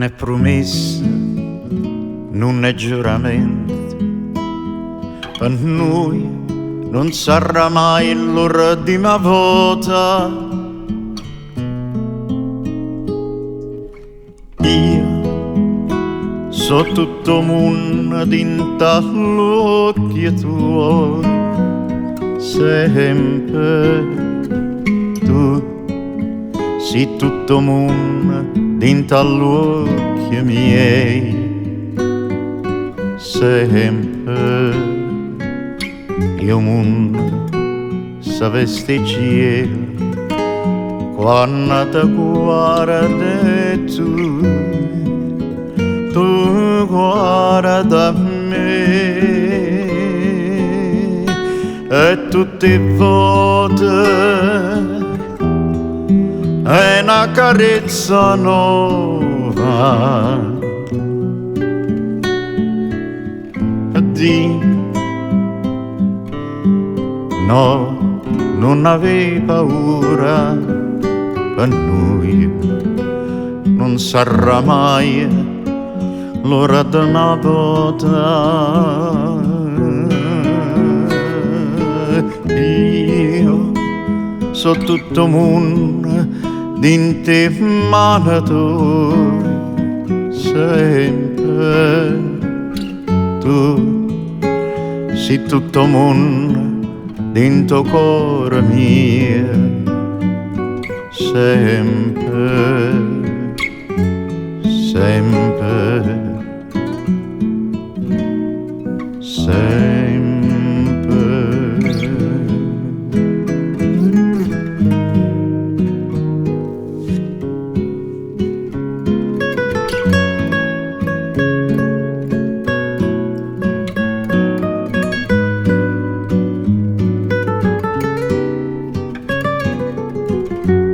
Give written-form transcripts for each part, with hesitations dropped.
non è promessa, non è giuramento, per noi non sarà mai l'ultima volta. Io so tutto mondo dinta l'occhio tuo, sempre tu sei tutto mondo dinta l'occhio miei, sempre io mondo sapesti cielo quando ti guarda tu guarda me e tutte volte è una carezza nuova. Addio, no, non avevi paura, per noi non sarà mai l'ora di una volta. Io so tutto mondo dinte mano tu, sempre tu sei tutto mondo dentro cuore mio, sempre, sempre, sempre.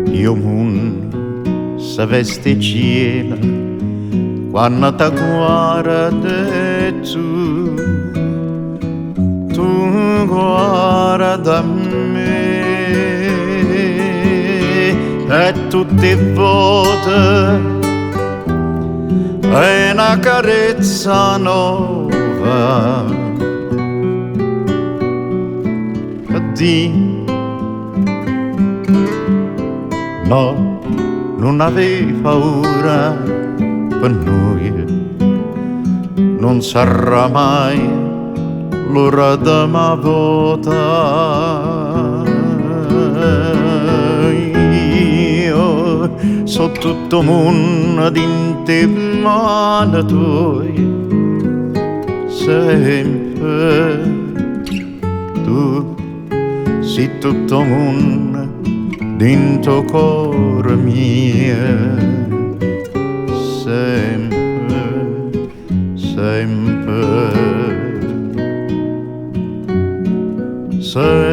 Io mondo sapesti cielo quando ti guarda tu guarda me e tutte volte è una carezza nuova. Addio, no, non avevi paura, per noi non sarà mai l'ora di una volta. Io so tutto mondo dinte mano tue, sempre tu sei tutto mondo dentro cuore mio, sempre, sempre, sempre.